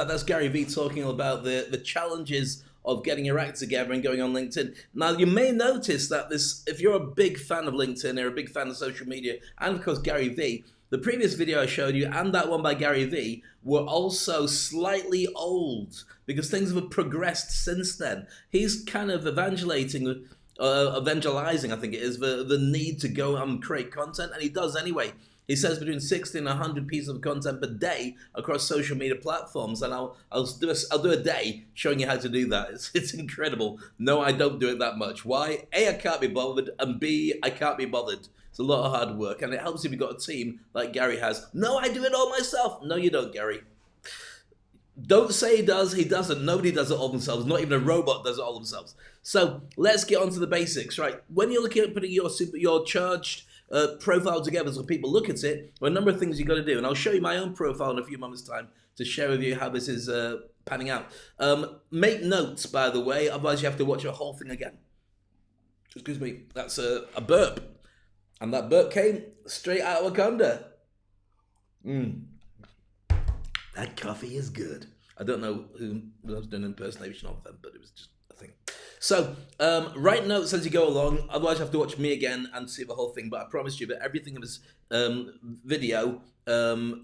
That's Gary Vee talking about the challenges of getting your act together and going on LinkedIn. Now, you may notice that if you're a big fan of LinkedIn, or a big fan of social media, and of course Gary Vee, the previous video I showed you and that one by Gary Vee were also slightly old because things have progressed since then. He's kind of evangelizing, I think it is, the need to go and create content, and he does anyway. He says between 60 and 100 pieces of content per day across social media platforms, and I'll do a day showing you how to do that. It's incredible. No, I don't do it that much. Why? A, I can't be bothered, and B, I can't be bothered. It's a lot of hard work, and it helps if you've got a team like Gary has. No, I do it all myself. No, you don't, Gary. Don't say he does. He doesn't. Nobody does it all themselves. Not even a robot does it all themselves. So let's get on to the basics, right? When you're looking at putting your charged profile together so people look at it, there are a number of things you've got to do, and I'll show you my own profile in a few moments' time to share with you how this is panning out. Make notes, by the way, otherwise you have to watch the whole thing again. Excuse me, that's a burp, and that burp came straight out of Wakanda. That coffee is good. I don't know who was doing an impersonation of them, but it was just a thing. So, write notes as you go along, otherwise you have to watch me again and see the whole thing, but I promise you that everything in this video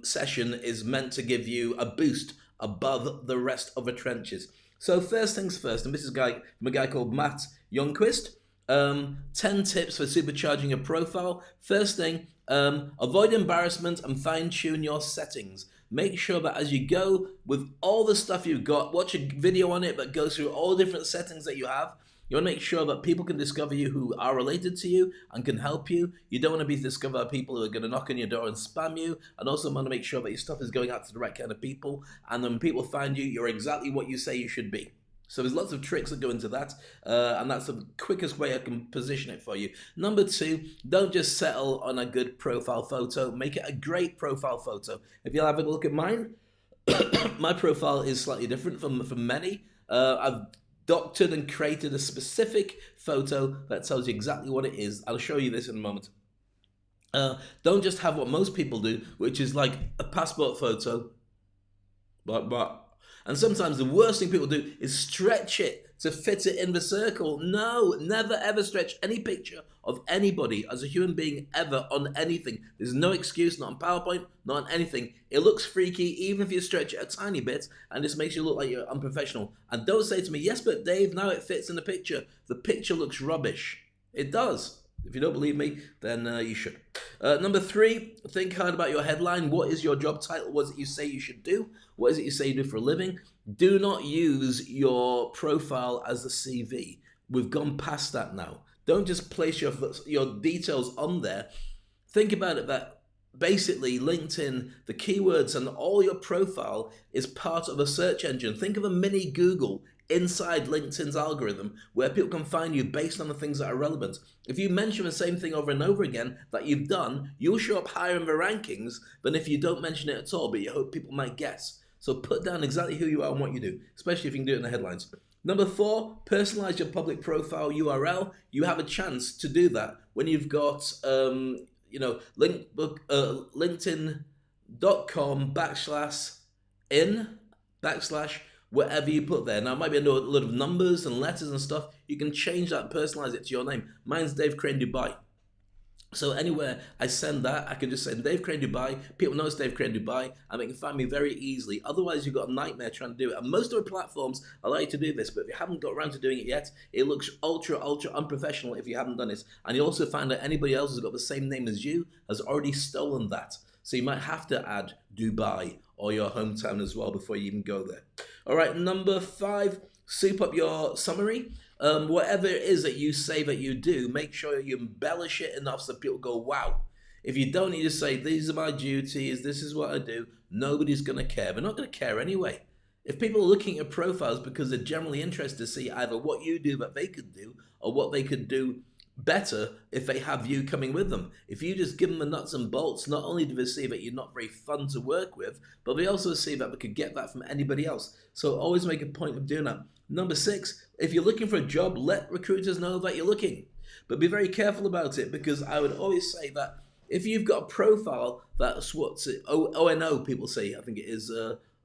session is meant to give you a boost above the rest of the trenches. So first things first, and this is from a guy called Matt Youngquist, 10 tips for supercharging your profile. First thing, avoid embarrassment and fine-tune your settings. Make sure that as you go with all the stuff you've got, watch a video on it that goes through all the different settings that you have. You want to make sure that people can discover you who are related to you and can help you. You don't want to be discovered by people who are going to knock on your door and spam you. And also want to make sure that your stuff is going out to the right kind of people. And when people find you, you're exactly what you say you should be. So there's lots of tricks that go into that, and that's the quickest way I can position it for you. Number two, don't just settle on a good profile photo. Make it a great profile photo. If you'll have a look at mine, my profile is slightly different from many. I've doctored and created a specific photo that tells you exactly what it is. I'll show you this in a moment. Don't just have what most people do, which is like a passport photo, but. And sometimes the worst thing people do is stretch it to fit it in the circle. No, never ever stretch any picture of anybody as a human being ever on anything. There's no excuse, not on PowerPoint, not on anything. It looks freaky even if you stretch it a tiny bit, and this makes you look like you're unprofessional. And don't say to me, yes, but Dave, now it fits in the picture. The picture looks rubbish. It does. If you don't believe me, then you should. Number three, think hard about your headline. What is your job title? What is it you say you should do? What is it you say you do for a living? Do not use your profile as a CV. We've gone past that now. Don't just place your details on there. Think about it that basically LinkedIn, the keywords and all your profile is part of a search engine. Think of a mini Google inside LinkedIn's algorithm where people can find you based on the things that are relevant. If you mention the same thing over and over again that you've done, you'll show up higher in the rankings than if you don't mention it at all, but you hope people might guess. So put down exactly who you are and what you do, especially if you can do it in the headlines. Number four, personalize your public profile URL. You have a chance to do that when you've got, linkedin.com/in/ whatever you put there. Now, it might be a lot of numbers and letters and stuff. You can change that and personalize it to your name. Mine's Dave Crane Dubai. So anywhere I send that, I can just send Dave Crane Dubai. People know it's Dave Crane Dubai, and they can find me very easily. Otherwise, you've got a nightmare trying to do it. And most of the platforms allow you to do this, but if you haven't got around to doing it yet, it looks ultra unprofessional if you haven't done it. And you also find that anybody else who's got the same name as you has already stolen that. So you might have to add Dubai or your hometown as well before you even go there. All right, number five, soup up your summary. Whatever it is that you say that you do, make sure you embellish it enough so people go, wow. If you don't, you just say, these are my duties, this is what I do. Nobody's going to care. They're not going to care anyway. If people are looking at profiles because they're generally interested to see either what you do that they could do or what they could do better if they have you coming with them. If you just give them the nuts and bolts, not only do they see that you're not very fun to work with, but they also see that they could get that from anybody else. So always make a point of doing that. Number six, if you're looking for a job, let recruiters know that you're looking. But be very careful about it, because I would always say that if you've got a profile that's what's it, ONO people say, I think it is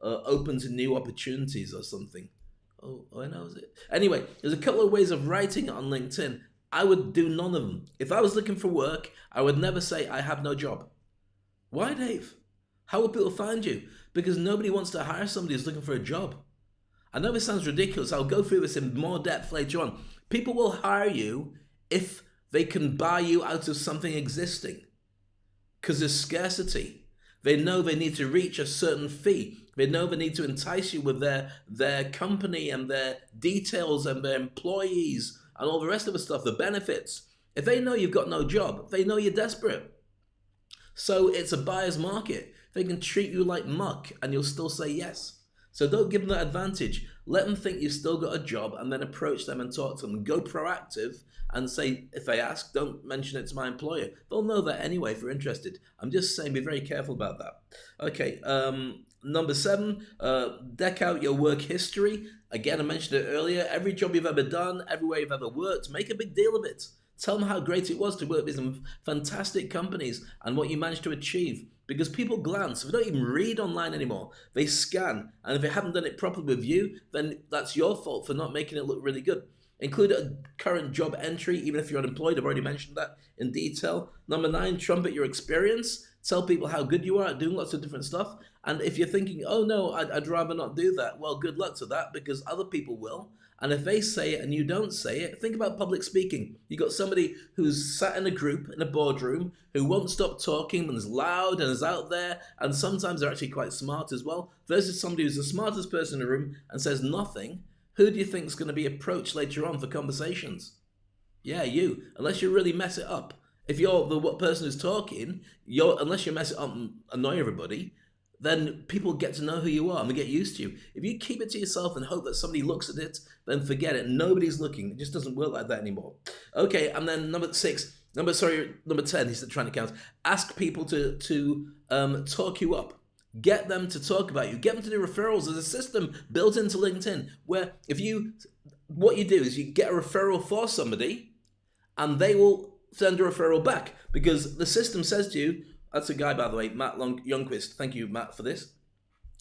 open to new opportunities or something. Oh, I know it. Anyway, there's a couple of ways of writing it on LinkedIn. I would do none of them. If I was looking for work, I would never say I have no job. Why, Dave? How will people find you? Because nobody wants to hire somebody who's looking for a job. I know this sounds ridiculous. I'll go through this in more depth later on. People will hire you if they can buy you out of something existing. Because there's scarcity. They know they need to reach a certain fee. They know they need to entice you with their company and their details and their employees and all the rest of the stuff, the benefits. If they know you've got no job, they know you're desperate. So it's a buyer's market. They can treat you like muck and you'll still say yes. So don't give them that advantage. Let them think you've still got a job and then approach them and talk to them. Go proactive and say, if they ask, don't mention it to my employer. They'll know that anyway if they're interested. I'm just saying be very careful about that. Okay, number 7, deck out your work history. Again, I mentioned it earlier. Every job you've ever done, everywhere you've ever worked, make a big deal of it. Tell them how great it was to work with some fantastic companies and what you managed to achieve. Because people glance, they don't even read online anymore. They scan, and if they haven't done it properly with you, then that's your fault for not making it look really good. Include a current job entry, even if you're unemployed. I've already mentioned that in detail. Number 9, trumpet your experience. Tell people how good you are at doing lots of different stuff. And if you're thinking, oh no, I'd rather not do that, well, good luck to that, because other people will. And if they say it and you don't say it, think about public speaking. You got somebody who's sat in a group, in a boardroom, who won't stop talking and is loud and is out there, and sometimes they're actually quite smart as well, versus somebody who's the smartest person in the room and says nothing. Who do you think is going to be approached later on for conversations? Yeah, you, unless you really mess it up. If you're the person who's talking, unless you mess it up and annoy everybody, then people get to know who you are and they get used to you. If you keep it to yourself and hope that somebody looks at it, then forget it. Nobody's looking. It just doesn't work like that anymore. Okay, and then number 10, he's trying to count. Ask people to talk you up. Get them to talk about you. Get them to do referrals. There's a system built into LinkedIn where what you do is you get a referral for somebody and they will send a referral back, because the system says to you, that's a guy, by the way, Matt Youngquist. Thank you, Matt, for this.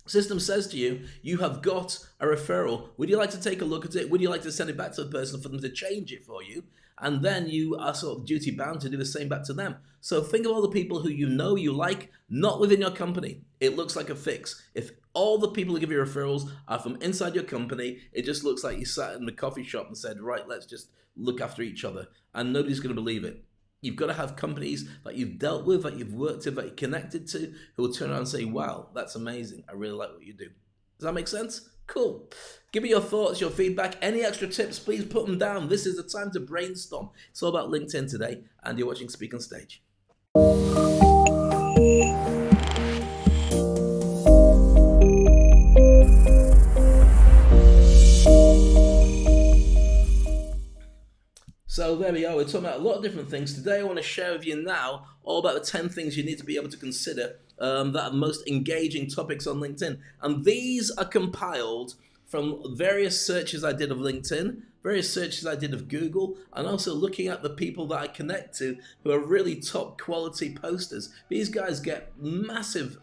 System says to you, you have got a referral. Would you like to take a look at it? Would you like to send it back to the person for them to change it for you? And then you are sort of duty bound to do the same back to them. So think of all the people who you know you like, not within your company. It looks like a fix. If all the people who give you referrals are from inside your company, it just looks like you sat in the coffee shop and said, right, let's just look after each other. And nobody's going to believe it. You've got to have companies that you've dealt with, that you've worked with, that you're connected to, who will turn around and say, wow, that's amazing. I really like what you do. Does that make sense? Cool. Give me your thoughts, your feedback. Any extra tips, please put them down. This is the time to brainstorm. It's all about LinkedIn today, and you're watching Speak on Stage. So there we are, we're talking about a lot of different things. Today I want to share with you now all about the 10 things you need to be able to consider that are most engaging topics on LinkedIn. And these are compiled from various searches I did of LinkedIn, various searches I did of Google, and also looking at the people that I connect to who are really top quality posters. These guys get massive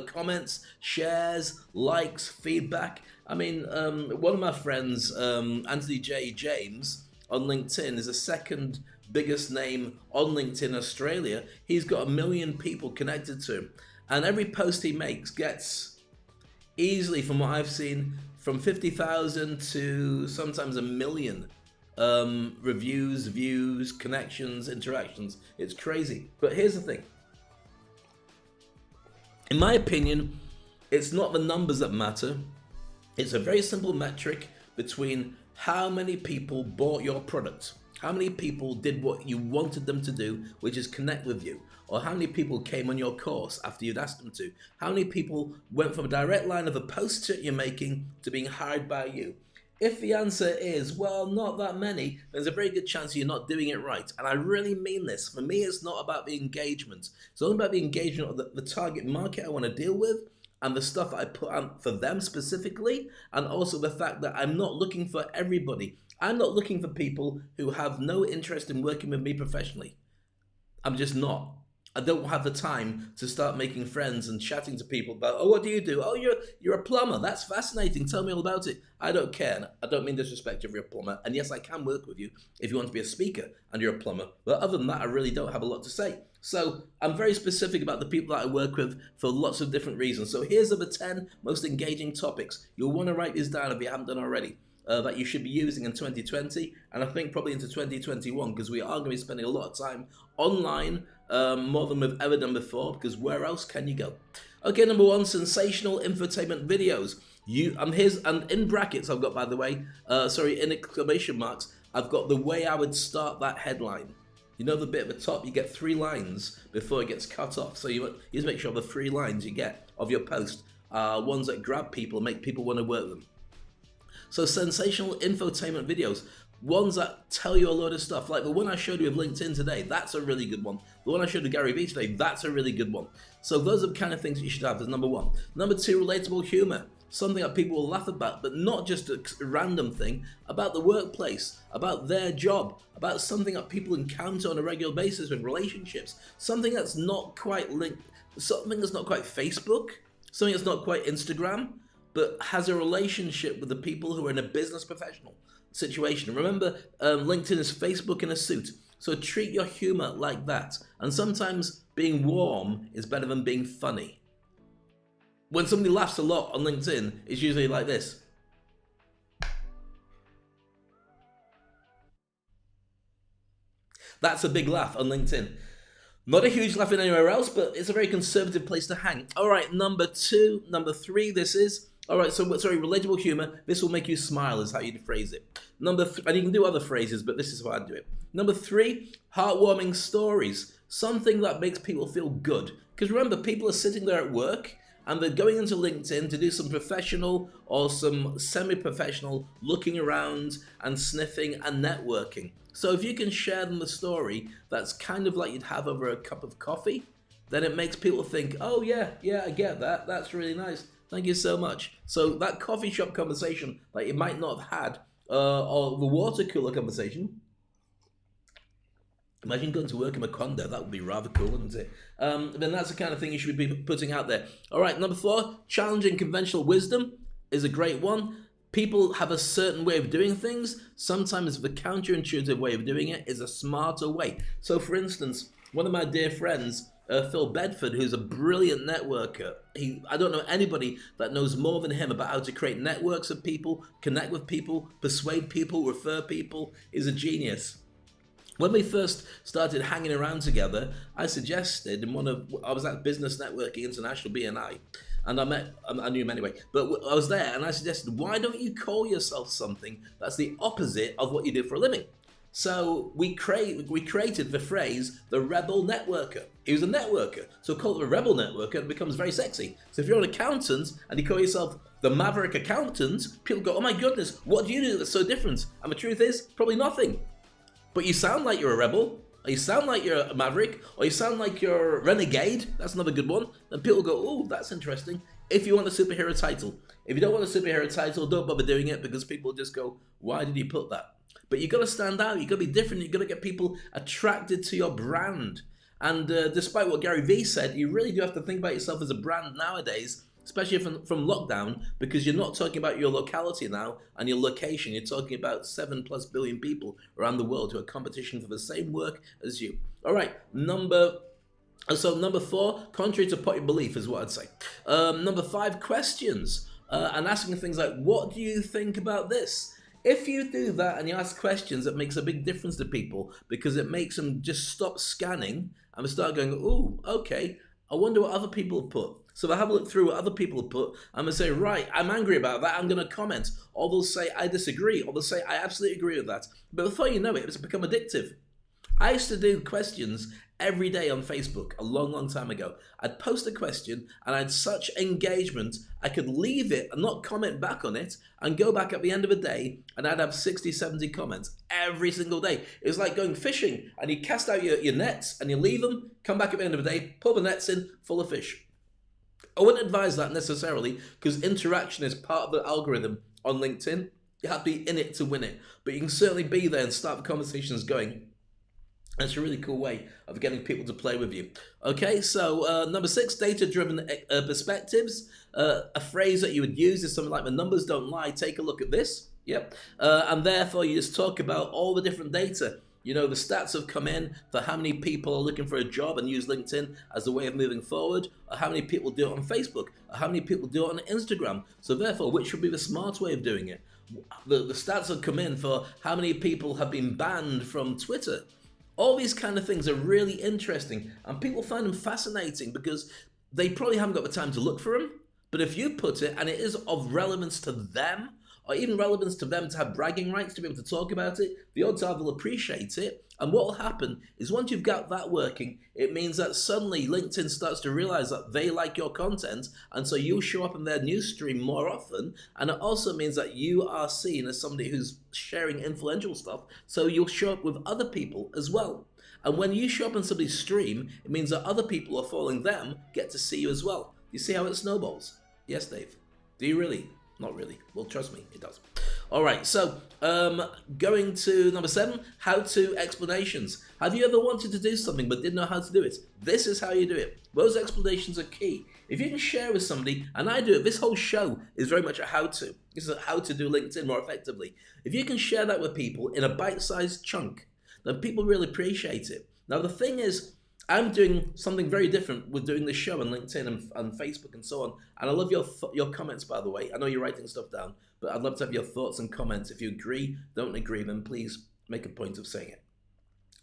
comments, shares, likes, feedback. I mean, one of my friends, Anthony J. James, on LinkedIn is the second biggest name on LinkedIn Australia. He's got 1 million people connected to him. And every post he makes gets easily, from what I've seen, from 50,000 to sometimes 1 million reviews, views, connections, interactions. It's crazy. But here's the thing. In my opinion, it's not the numbers that matter. It's a very simple metric between how many people bought your product, how many people did what you wanted them to do, which is connect with you, or how many people came on your course after you'd asked them to, how many people went from a direct line of a post that you're making to being hired by you. If the answer is, well, not that many, there's a very good chance you're not doing it right. And I really mean this. For me, it's not about the engagement. It's all about the engagement of the target market I want to deal with, and the stuff that I put out for them specifically, and also the fact that I'm not looking for everybody. I'm not looking for people who have no interest in working with me professionally. I'm just not. I don't have the time to start making friends and chatting to people about, oh, what do you do? Oh, you're a plumber. That's fascinating. Tell me all about it. I don't care. I don't mean disrespect if you're a plumber. And yes, I can work with you if you want to be a speaker and you're a plumber. But other than that, I really don't have a lot to say. So I'm very specific about the people that I work with for lots of different reasons. So here's the 10 most engaging topics. You'll want to write these down if you haven't done already. That you should be using in 2020, and I think probably into 2021, because we are going to be spending a lot of time online, more than we've ever done before, because where else can you go? Okay, number 1, sensational infotainment videos. And in brackets I've got, by the way, in exclamation marks, I've got the way I would start that headline. You know the bit at the top, you get 3 lines before it gets cut off. So you just make sure the 3 lines you get of your post are ones that grab people, make people want to work with them. So sensational infotainment videos, ones that tell you a load of stuff, like the one I showed you with LinkedIn today, that's a really good one. The one I showed you Gary Vee today, that's a really good one. So those are the kind of things that you should have as number 1. Number 2, relatable humor. Something that people will laugh about, but not just a random thing, about the workplace, about their job, about something that people encounter on a regular basis with relationships, something that's not quite linked, something that's not quite Facebook, something that's not quite Instagram, but has a relationship with the people who are in a business professional situation. Remember, LinkedIn is Facebook in a suit. So treat your humor like that. And sometimes being warm is better than being funny. When somebody laughs a lot on LinkedIn, it's usually like this. That's a big laugh on LinkedIn. Not a huge laugh in anywhere else, but it's a very conservative place to hang. All right, number 3, this is. All right, relatable humor. This will make you smile is how you'd phrase it. And you can do other phrases, but this is how I'd do it. Number 3, heartwarming stories. Something that makes people feel good. Because remember, people are sitting there at work and they're going into LinkedIn to do some professional or some semi-professional looking around and sniffing and networking. So if you can share them a story that's kind of like you'd have over a cup of coffee, then it makes people think, oh yeah, I get that. That's really nice. Thank you so much. So that coffee shop conversation that you might not have had, or the water cooler conversation. Imagine going to work in a condo. That would be rather cool, wouldn't it? Then that's the kind of thing you should be putting out there. All right, number 4, challenging conventional wisdom is a great one. People have a certain way of doing things. Sometimes the counterintuitive way of doing it is a smarter way. So for instance, one of my dear friends, Phil Bedford, who's a brilliant networker. I don't know anybody that knows more than him about how to create networks of people, connect with people, persuade people, refer people. He's a genius. When we first started hanging around together, I suggested I was at Business Networking International, BNI, and I knew him anyway, but I was there and I suggested, why don't you call yourself something that's the opposite of what you do for a living? So we created the phrase, the rebel networker. He was a networker, so call it the rebel networker, it becomes very sexy. So if you're an accountant and you call yourself the maverick accountant, people go, oh my goodness, what do you do that's so different? And the truth is, probably nothing. But you sound like you're a rebel, or you sound like you're a maverick, or you sound like you're a renegade. That's another good one. And people go, oh, that's interesting. If you want a superhero title. If you don't want a superhero title, don't bother doing it, because people just go, why did you put that? But you've got to stand out. You've got to be different. You've got to get people attracted to your brand. And despite what Gary Vee said, you really do have to think about yourself as a brand nowadays, especially from lockdown, because you're not talking about your locality now and your location. You're talking about 7+ billion people around the world who are competition for the same work as you. All right, number 4, contrary to popular belief is what I'd say. Number 5, questions. And asking things like, what do you think about this? If you do that and you ask questions, it makes a big difference to people, because it makes them just stop scanning and start going, ooh, okay, I wonder what other people have put. So they'll have a look through what other people have put and they'll say, right, I'm angry about that, I'm going to comment. Or they'll say, I disagree. Or they'll say, I absolutely agree with that. But before you know it, it's become addictive. I used to do questions every day on Facebook a long, long time ago. I'd post a question and I had such engagement, I could leave it and not comment back on it and go back at the end of the day and I'd have 60, 70 comments every single day. It was like going fishing and you cast out your nets and you leave them, come back at the end of the day, pull the nets in, full of fish. I wouldn't advise that necessarily, because interaction is part of the algorithm on LinkedIn. You have to be in it to win it, but you can certainly be there and start the conversations going. That's a really cool way of getting people to play with you. Okay, so number 6, data-driven perspectives. A phrase that you would use is something like, the numbers don't lie, take a look at this. Yep. And therefore, you just talk about all the different data. You know, the stats have come in for how many people are looking for a job and use LinkedIn as a way of moving forward, or how many people do it on Facebook, or how many people do it on Instagram. So therefore, which would be the smart way of doing it? The stats have come in for how many people have been banned from Twitter. All these kind of things are really interesting, and people find them fascinating because they probably haven't got the time to look for them. But if you put it, and it is of relevance to them, or even relevance to them to have bragging rights to be able to talk about it, the odds are they'll appreciate it. And what will happen is once you've got that working, it means that suddenly LinkedIn starts to realize that they like your content, and so you'll show up in their news stream more often. And it also means that you are seen as somebody who's sharing influential stuff, so you'll show up with other people as well. And when you show up on somebody's stream, it means that other people who are following them get to see you as well. You see how it snowballs? Yes, Dave. Do you really? Not really. Well, trust me, it does. All right, so going to number 7, how-to explanations. Have you ever wanted to do something but didn't know how to do it? This is how you do it. Those explanations are key. If you can share with somebody, and I do it, this whole show is very much a how-to. This is a how to do LinkedIn more effectively. If you can share that with people in a bite-sized chunk, then people really appreciate it. Now, the thing is, I'm doing something very different with doing this show on LinkedIn and Facebook and so on. And I love your comments, by the way. I know you're writing stuff down, but I'd love to have your thoughts and comments. If you agree, don't agree, then please make a point of saying it.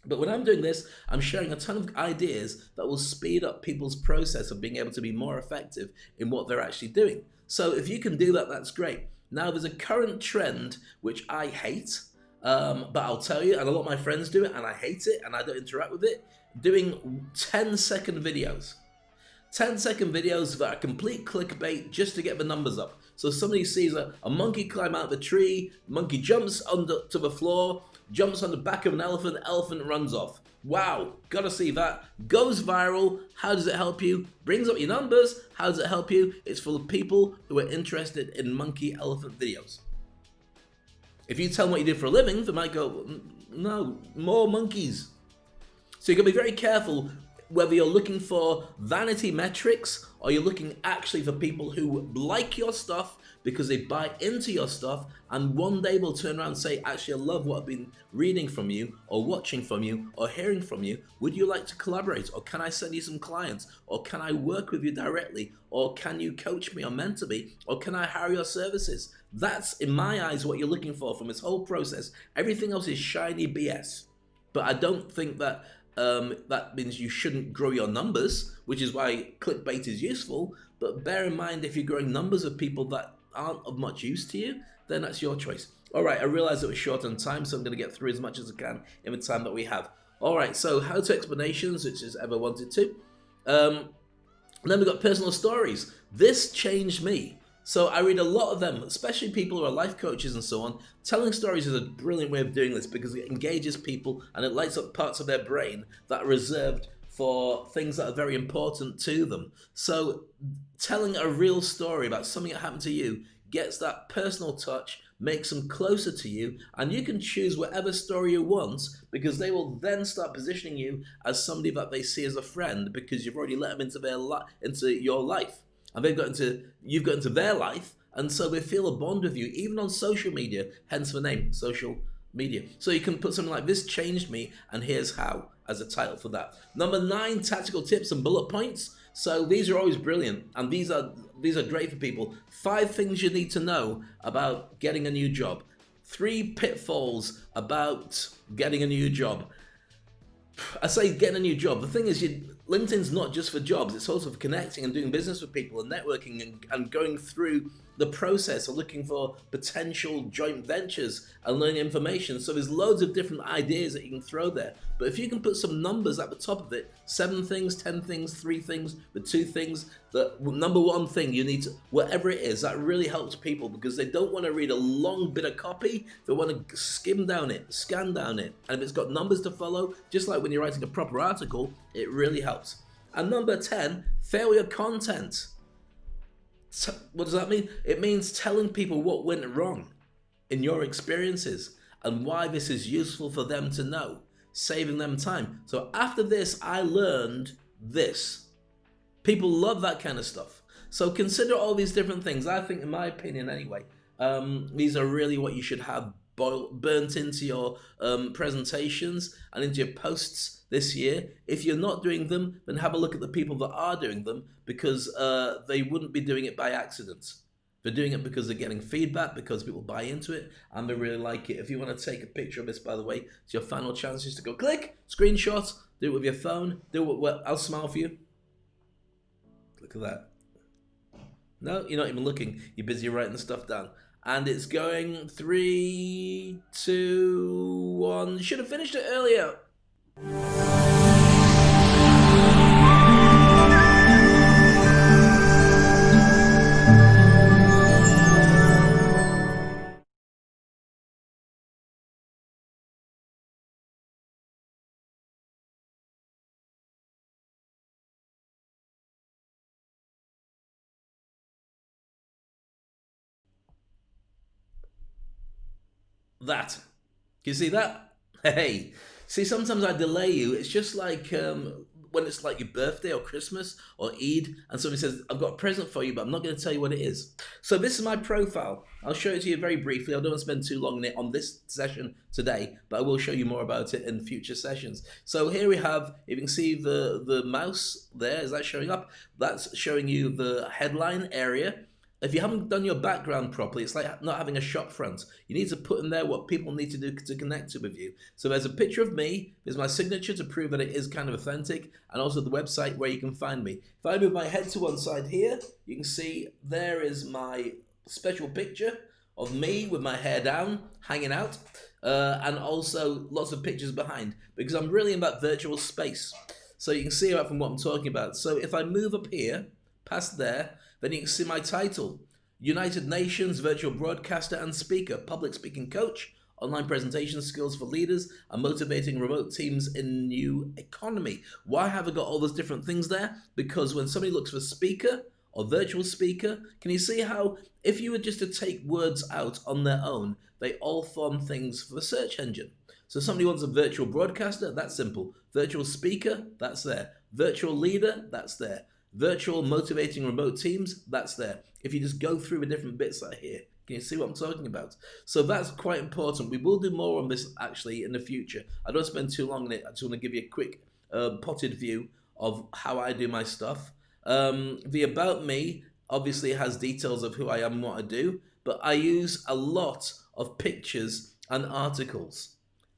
But when I'm doing this, I'm sharing a ton of ideas that will speed up people's process of being able to be more effective in what they're actually doing. So if you can do that, that's great. Now, there's a current trend which I hate, but I'll tell you, and a lot of my friends do it, and I hate it, and I don't interact with it. Doing 10-second videos. 10-second videos that are complete clickbait just to get the numbers up. So somebody sees a monkey climb out of a tree, monkey jumps onto the floor, jumps on the back of an elephant, elephant runs off. Wow, gotta see that. Goes viral. How does it help you? Brings up your numbers. How does it help you? It's full of people who are interested in monkey elephant videos. If you tell them what you do for a living, they might go, no, more monkeys. So you've got to be very careful whether you're looking for vanity metrics or you're looking actually for people who like your stuff because they buy into your stuff, and one day will turn around and say, actually, I love what I've been reading from you or watching from you or hearing from you. Would you like to collaborate? Or can I send you some clients? Or can I work with you directly? Or can you coach me or mentor me? Or can I hire your services? That's, in my eyes, what you're looking for from this whole process. Everything else is shiny BS. But I don't think that that means you shouldn't grow your numbers, which is why clickbait is useful. But bear in mind, if you're growing numbers of people that aren't of much use to you, then that's your choice. All right, I realize that we're short on time, so I'm going to get through as much as I can in the time that we have. All right, so how-to explanations, which is ever wanted to. Then we've got personal stories. This changed me. So I read a lot of them, especially people who are life coaches and so on. Telling stories is a brilliant way of doing this because it engages people and it lights up parts of their brain that are reserved for things that are very important to them. So telling a real story about something that happened to you gets that personal touch, makes them closer to you, and you can choose whatever story you want because they will then start positioning you as somebody that they see as a friend because you've already let them into your life. And you've got into their life, and so they feel a bond with you, even on social media, hence the name, social media. So you can put something like, this changed me, and here's how, as a title for that. Number 9, tactical tips and bullet points. So these are always brilliant, and these are great for people. 5 things you need to know about getting a new job. 3 pitfalls about getting a new job. I say getting a new job. The thing is, LinkedIn's not just for jobs. It's also for connecting and doing business with people and networking and going through the process of looking for potential joint ventures and learning information. So there's loads of different ideas that you can throw there. But if you can put some numbers at the top of it, 7 things, 10 things, 3 things, the 2 things, the number 1 thing you need to, whatever it is, that really helps people because they don't want to read a long bit of copy. They want to skim down it, scan down it. And if it's got numbers to follow, just like when you're writing a proper article, it really helps. And number 10, failure content. What does that mean? It means telling people what went wrong in your experiences and why this is useful for them to know. saving them time. So after this, I learned this. People love that kind of stuff. So consider all these different things. I think, in my opinion anyway, these are really what you should have burnt into your presentations and into your posts this year. If you're not doing them, then have a look at the people that are doing them, because they wouldn't be doing it by accident. They're doing it because they're getting feedback, because people buy into it, and they really like it. If you want to take a picture of this, by the way, it's your final chance just to go click, screenshot, do it with your phone, I'll smile for you. Look at that. No, you're not even looking. You're busy writing the stuff down. And it's going 3, 2, 1. Should have finished it earlier. That. Can you see that? Hey. See, sometimes I delay you. It's just like when it's like your birthday or Christmas or Eid, and somebody says, I've got a present for you, but I'm not going to tell you what it is. So this is my profile. I'll show it to you very briefly. I don't want to spend too long on this session today, but I will show you more about it in future sessions. So here we have, if you can see the mouse there, is that showing up? That's showing you the headline area. If you haven't done your background properly, it's like not having a shop front. You need to put in there what people need to do to connect with you. So there's a picture of me, there's my signature to prove that it is kind of authentic, and also the website where you can find me. If I move my head to one side here, you can see there is my special picture of me with my hair down, hanging out, and also lots of pictures behind, because I'm really in that virtual space. So you can see that from what I'm talking about. So if I move up here, past there, then you can see my title: United Nations Virtual Broadcaster and Speaker, Public Speaking Coach, Online Presentation Skills for Leaders, and Motivating Remote Teams in New Economy. Why have I got all those different things there? Because when somebody looks for speaker or virtual speaker, can you see how if you were just to take words out on their own, they all form things for the search engine? So somebody wants a virtual broadcaster, that's simple. Virtual speaker, that's there. Virtual leader, that's there. Virtual motivating remote teams, that's there. If you just go through the different bits that are here, can you see what I'm talking about? So that's quite important. We will do more on this actually in the future. I don't spend too long on it. I just want to give you a quick potted view of how I do my stuff. The About Me obviously has details of who I am and what I do, but I use a lot of pictures and articles.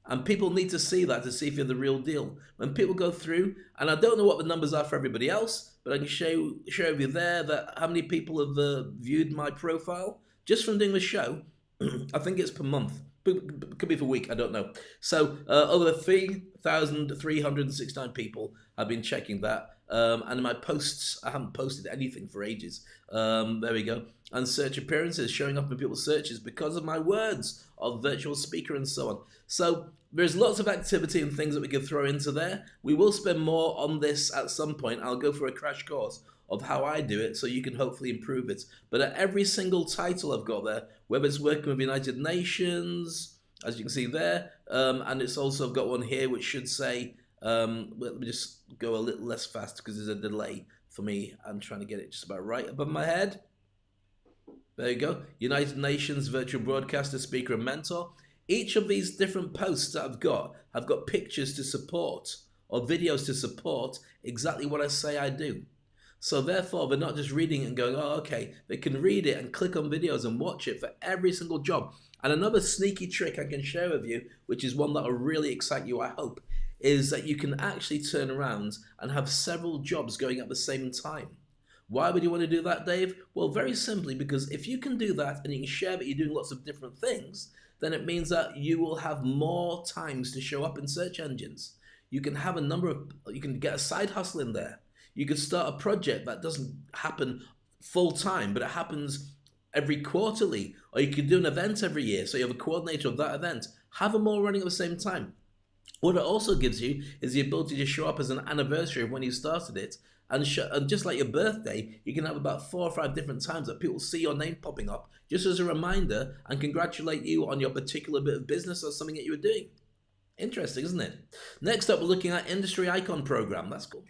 And people need to see that to see if you're the real deal. When people go through, and I don't know what the numbers are for everybody else, but I can show you there that how many people have viewed my profile just from doing the show. I think it's per month. Could be for a week, I don't know. So over 3,369 people have been checking that. And in my posts, I haven't posted anything for ages. There we go. And search appearances showing up in people's searches because of my words of virtual speaker and so on. So there's lots of activity and things that we can throw into there. We will spend more on this at some point. I'll go for a crash course of how I do it so you can hopefully improve it. But at every single title I've got there, whether it's working with United Nations, as you can see there, and it's also, I've got one here which should say, let me just go a little less fast because there's a delay for me. I'm trying to get it just about right above my head. There you go. United Nations Virtual Broadcaster, Speaker and Mentor. Each of these different posts that I've got pictures to support or videos to support exactly what I say I do. So therefore, they're not just reading it and going, oh, okay. They can read it and click on videos and watch it for every single job. And another sneaky trick I can share with you, which is one that will really excite you, I hope, is that you can actually turn around and have several jobs going at the same time. Why would you want to do that, Dave? Well, very simply, because if you can do that and you can share that you're doing lots of different things, then it means that you will have more times to show up in search engines. You can have you can get a side hustle in there. You could start a project that doesn't happen full time, but it happens every quarterly, or you could do an event every year. So you have a coordinator of that event. Have them all running at the same time. What it also gives you is the ability to show up as an anniversary of when you started it. And just like your birthday, you can have about 4 or 5 different times that people see your name popping up just as a reminder and congratulate you on your particular bit of business or something that you were doing. Interesting, isn't it? Next up, we're looking at Industry Icon Program. That's cool.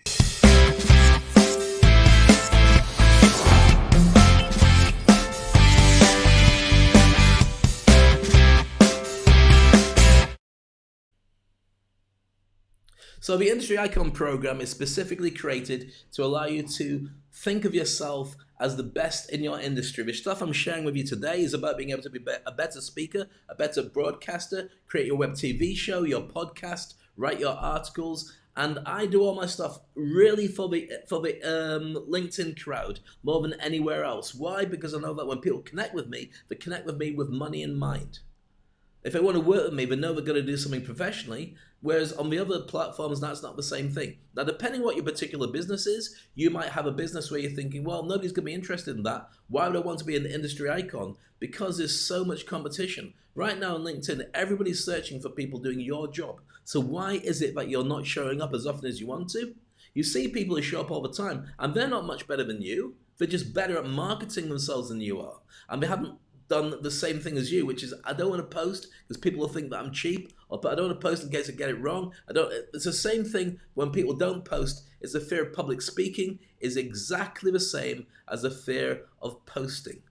So the Industry Icon Program is specifically created to allow you to think of yourself as the best in your industry. The stuff I'm sharing with you today is about being able to be a better speaker, a better broadcaster, create your web TV show, your podcast, write your articles, and I do all my stuff really for the LinkedIn crowd more than anywhere else. Why? Because I know that when people connect with me, they connect with me with money in mind. If they want to work with me, they know they're going to do something professionally, whereas on the other platforms, that's not the same thing. Now, depending what your particular business is, you might have a business where you're thinking, well, nobody's going to be interested in that. Why would I want to be an industry icon? Because there's so much competition. Right now on LinkedIn, everybody's searching for people doing your job. So why is it that you're not showing up as often as you want to? You see people who show up all the time, and they're not much better than you. They're just better at marketing themselves than you are. And they haven't done the same thing as you, which is I don't want to post because people will think that I'm cheap, or I don't want to post in case I get it wrong. It's the same thing when people don't post. It's the fear of public speaking is exactly the same as the fear of posting.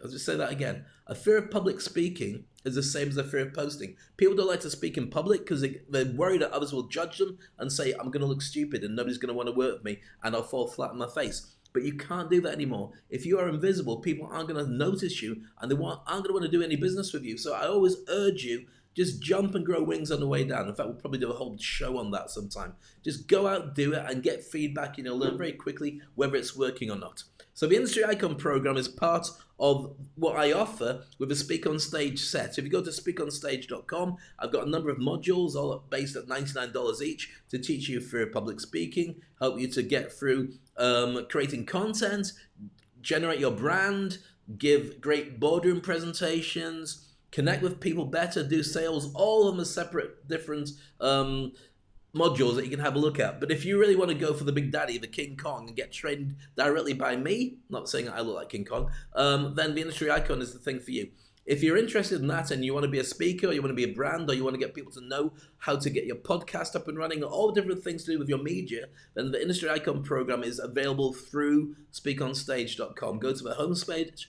I'll just say that again. A fear of public speaking is the same as a fear of posting. People don't like to speak in public because they're worried that others will judge them and say, I'm going to look stupid and nobody's going to want to work with me and I'll fall flat on my face. But you can't do that anymore. If you are invisible, people aren't going to notice you and they aren't going to want to do any business with you. So I always urge you, just jump and grow wings on the way down. In fact, we'll probably do a whole show on that sometime. Just go out, do it, and get feedback, and you'll learn very quickly whether it's working or not. So the Industry Icon Program is part of what I offer with the Speak On Stage set. If you go to SpeakOnstage.com, I've got a number of modules, all based at $99 each, to teach you through public speaking, help you to get through creating content, generate your brand, give great boardroom presentations, connect with people better, do sales, all of them are separate, different modules that you can have a look at. But if you really want to go for the Big Daddy, the King Kong, and get trained directly by me, not saying that I look like King Kong, then the Industry Icon is the thing for you. If you're interested in that and you want to be a speaker, or you want to be a brand, or you want to get people to know how to get your podcast up and running, all different things to do with your media, then the Industry Icon Program is available through SpeakOnstage.com. Go to the homepage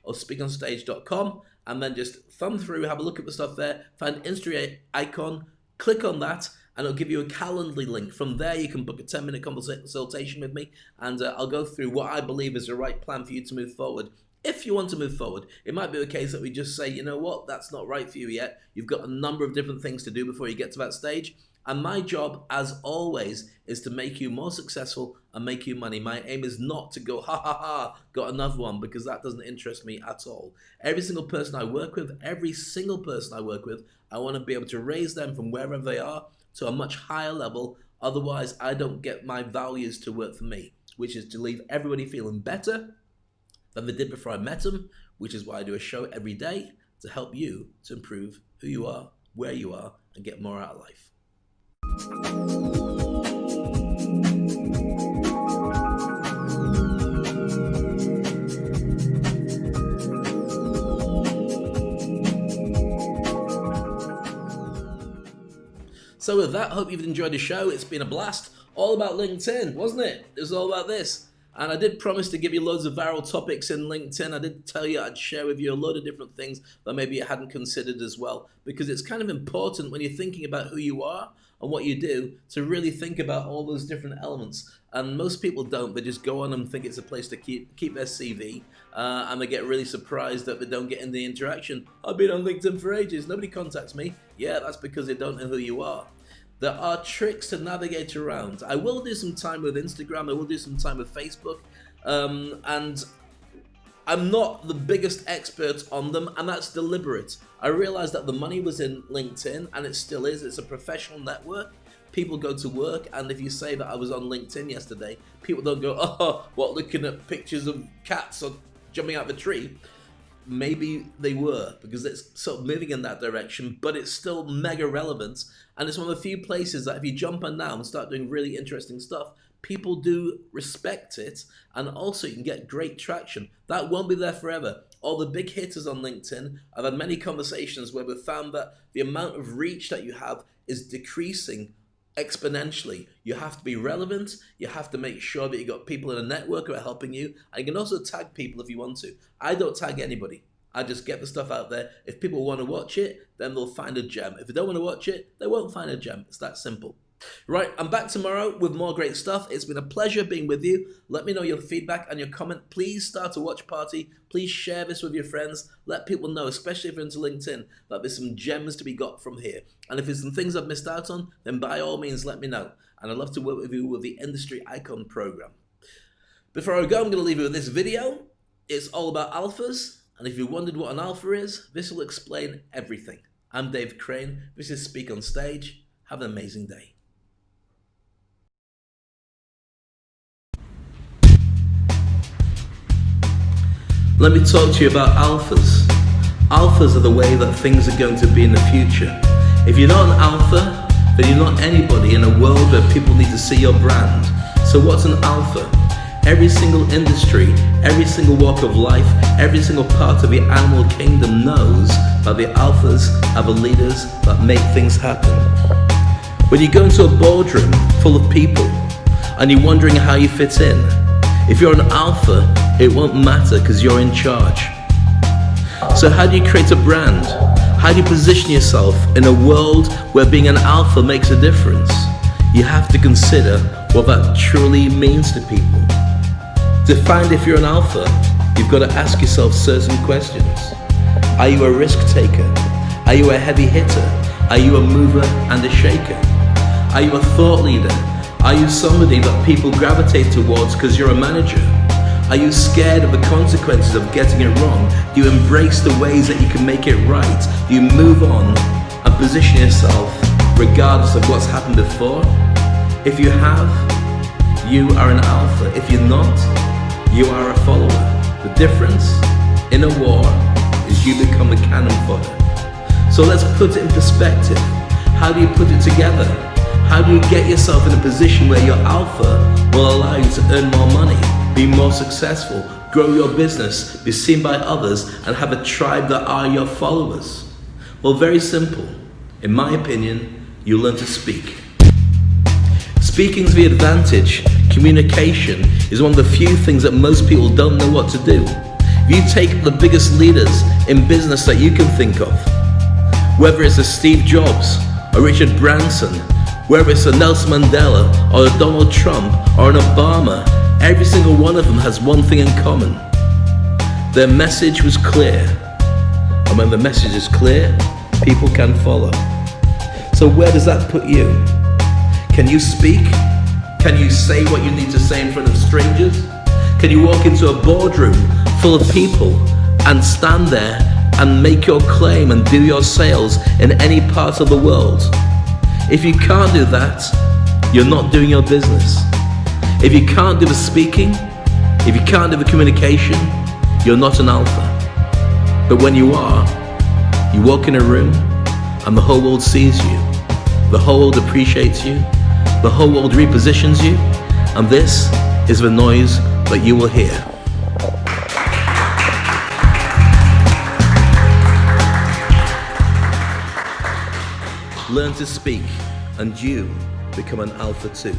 of SpeakOnstage.com and then just thumb through, have a look at the stuff there, find Industry Icon, click on that, and it'll give you a Calendly link. From there, you can book a 10-minute consultation with me, and I'll go through what I believe is the right plan for you to move forward. If you want to move forward, it might be the case that we just say, you know what, that's not right for you yet. You've got a number of different things to do before you get to that stage. And my job, as always, is to make you more successful and make you money. My aim is not to go, ha ha ha, got another one, because that doesn't interest me at all. Every single person I work with, I want to be able to raise them from wherever they are to a much higher level. Otherwise, I don't get my values to work for me, which is to leave everybody feeling better than they did before I met them, which is why I do a show every day to help you to improve who you are, where you are, and get more out of life. So with that, I hope you've enjoyed the show. It's been a blast. All about LinkedIn, wasn't it? It was all about this. And I did promise to give you loads of viral topics in LinkedIn. I did tell you I'd share with you a load of different things that maybe you hadn't considered as well. Because it's kind of important when you're thinking about who you are and what you do to really think about all those different elements. And most people don't. They just go on and think it's a place to keep their CV. And they get really surprised that they don't get in the interaction. I've been on LinkedIn for ages. Nobody contacts me. Yeah, that's because they don't know who you are. There are tricks to navigate around. I will do some time with Instagram. I will do some time with Facebook. And I'm not the biggest expert on them, and that's deliberate. I realized that the money was in LinkedIn, and it still is. It's a professional network. People go to work, and if you say that I was on LinkedIn yesterday, people don't go, oh, what, looking at pictures of cats or jumping out of a tree. Maybe they were, because it's sort of moving in that direction, but it's still mega relevant. And it's one of the few places that if you jump on now and start doing really interesting stuff, people do respect it, and also you can get great traction. That won't be there forever. All the big hitters on LinkedIn, I've had many conversations where we've found that the amount of reach that you have is decreasing exponentially. You have to be relevant. You have to make sure that you got people in a network who are helping you. And you can also tag people if you want to. I don't tag anybody. I just get the stuff out there. If people want to watch it, then they'll find a gem. If they don't want to watch it, they won't find a gem. It's that simple. Right, I'm back tomorrow with more great stuff. It's been a pleasure being with you. Let me know your feedback and your comment. Please start a watch party. Please share this with your friends. Let people know, especially if you're into LinkedIn, that there's some gems to be got from here. And if there's some things I've missed out on, then by all means, let me know. And I'd love to work with you with the Industry Icon program. Before I go, I'm going to leave you with this video. It's all about alphas. And if you wondered what an alpha is, this will explain everything. I'm Dave Crane. This is Speak on Stage. Have an amazing day. Let me talk to you about alphas. Alphas are the way that things are going to be in the future. If you're not an alpha, then you're not anybody in a world where people need to see your brand. So what's an alpha? Every single industry, every single walk of life, every single part of the animal kingdom knows that the alphas are the leaders that make things happen. When you go into a boardroom full of people and you're wondering how you fit in, if you're an alpha, it won't matter because you're in charge. So how do you create a brand? How do you position yourself in a world where being an alpha makes a difference? You have to consider what that truly means to people. To find if you're an alpha, you've got to ask yourself certain questions. Are you a risk taker? Are you a heavy hitter? Are you a mover and a shaker? Are you a thought leader? Are you somebody that people gravitate towards because you're a manager? Are you scared of the consequences of getting it wrong? Do you embrace the ways that you can make it right? Do you move on and position yourself regardless of what's happened before? If you have, you are an alpha. If you're not, you are a follower. The difference in a war is you become the cannon fodder. So let's put it in perspective. How do you put it together? How do you get yourself in a position where your alpha will allow you to earn more money, be more successful, grow your business, be seen by others, and have a tribe that are your followers? Well, very simple. In my opinion, you learn to speak. Speaking's the advantage. Communication is one of the few things that most people don't know what to do. If you take the biggest leaders in business that you can think of, whether it's a Steve Jobs, a Richard Branson, whether it's a Nelson Mandela, or a Donald Trump, or an Obama, every single one of them has one thing in common. Their message was clear. And when the message is clear, people can follow. So where does that put you? Can you speak? Can you say what you need to say in front of strangers? Can you walk into a boardroom full of people and stand there and make your claim and do your sales in any part of the world? If you can't do that, you're not doing your business. If you can't do the speaking, if you can't do the communication, you're not an alpha. But when you are, you walk in a room and the whole world sees you. The whole world appreciates you. The whole world repositions you. And this is the noise that you will hear. Learn to speak, and you become an alpha too.